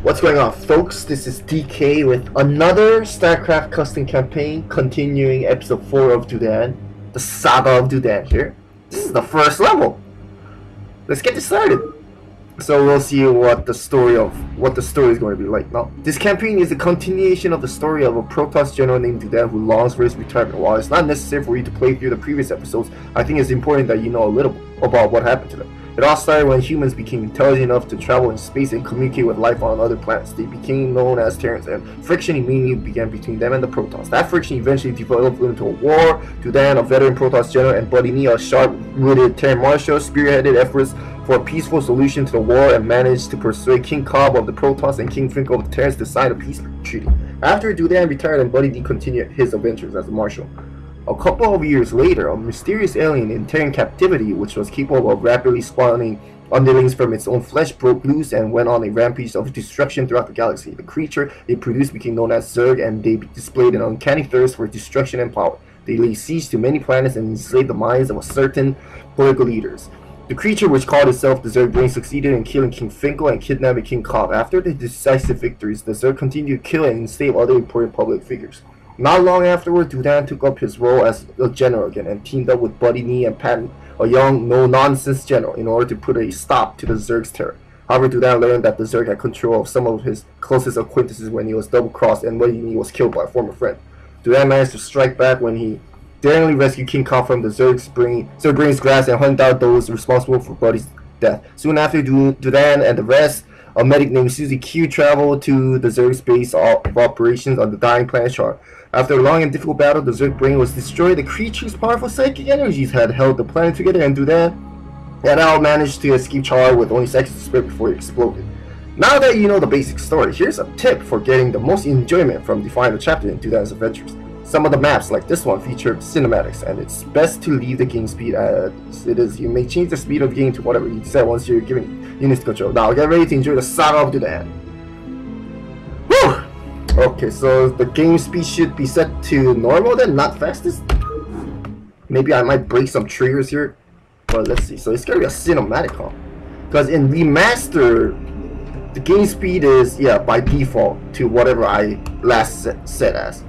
What's going on, folks? This is DK with another StarCraft custom campaign, continuing episode 4 of Doodan, the Saga of Doodan here. This is the first level. Let's get this started. So we'll see what the story is going to be like. Now, this campaign is a continuation of the story of a Protoss general named Doodan who longs for his retirement. While it's not necessary for you to play through the previous episodes, I think it's important that you know a little about what happened to them. It all started when humans became intelligent enough to travel in space and communicate with life on other planets. They became known as Terrans, and friction immediately began between them and the Protoss. That friction eventually developed into a war. Doodan, a veteran Protoss general, and Buddy Me, a sharp-witted Terran marshal, spearheaded efforts for a peaceful solution to the war and managed to persuade King Cobb of the Protoss and King Finkel of the Terrans to sign a peace treaty. After Doodan retired and Buddy D continued his adventures as a marshal. A couple of years later, a mysterious alien in Terran captivity, which was capable of rapidly spawning underlings from its own flesh, broke loose and went on a rampage of destruction throughout the galaxy. The creature it produced became known as Zerg, and they displayed an uncanny thirst for destruction and power. They laid siege to many planets and enslaved the minds of certain political leaders. The creature, which called itself the Zerg Brain, succeeded in killing King Finkel and kidnapping King Cobb. After the decisive victories, the Zerg continued to kill and enslave other important public figures. Not long afterward, Doodan took up his role as a general again and teamed up with Buddy Nee and Patton, a young, no-nonsense general, in order to put a stop to the Zerg's terror. However, Doodan learned that the Zerg had control of some of his closest acquaintances when he was double-crossed and Buddy Nee was killed by a former friend. Doodan managed to strike back when he daringly rescued King Cobb from the Zerg Brain's grasp and hunted out those responsible for Buddy's death. Soon after, Doodan and the rest, a medic named Susie Q traveled to the Zerg's base of operations on the dying planet Char. After a long and difficult battle, the Zerg Brain was destroyed. The creature's powerful psychic energies had held the planet together, and Doodan had now managed to escape Char with only seconds to spare before it exploded. Now that you know the basic story, here's a tip for getting the most enjoyment from the final chapter in Doodan's adventures. Some of the maps, like this one, feature cinematics, and it's best to leave the game speed as it is. You may change the speed of the game to whatever you set once you're given units control. Now get ready to enjoy the Saga of Doodan. Woo! Okay, so the game speed should be set to normal then, not fastest? Maybe I might break some triggers here, but let's see. So it's gonna be a cinematic, huh? Because in Remastered, the game speed is, yeah, by default to whatever I last set as.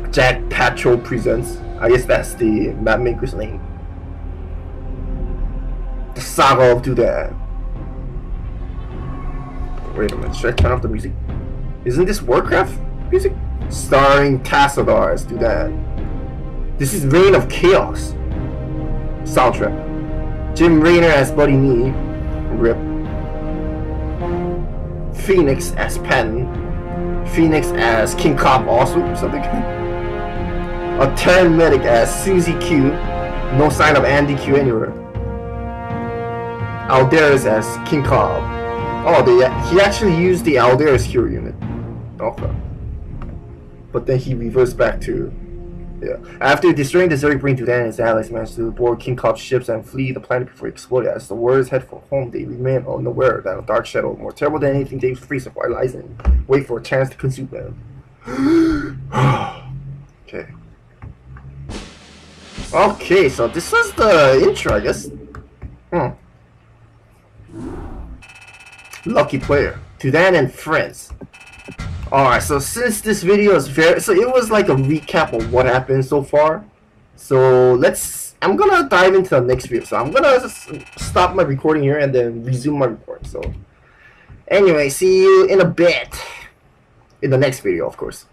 Jack Patrol presents. I guess that's the map maker's name. The Saga of Doodan. Wait a minute, should I turn off the music? Isn't this Warcraft music? Starring Tassadar as Doodan. This is Reign of Chaos soundtrack. Jim Raynor as Buddy Nee. RIP. Phoenix as Patton. Phoenix as King Cobb also, or something. A Terran medic as Susie Q. No sign of Andy Q anywhere. Alderis as King Cobb. Oh, he actually used the Alderis hero unit. Okay. But then he reversed back to... Yeah. After destroying the Zerg Brain, Doodan and his allies managed to board King Cobb's ships and flee the planet before it exploded. As the warriors head for home, they remain unaware that a dark shadow, more terrible than anything they face of lies and wait for a chance to consume them. Okay. Okay, so this was the intro, I guess. Lucky player. Doodan and friends. Alright, so since this video is it was like a recap of what happened so far. So I'm gonna dive into the next video. So I'm gonna just stop my recording here and then resume my recording. So anyway, see you in a bit. In the next video, of course.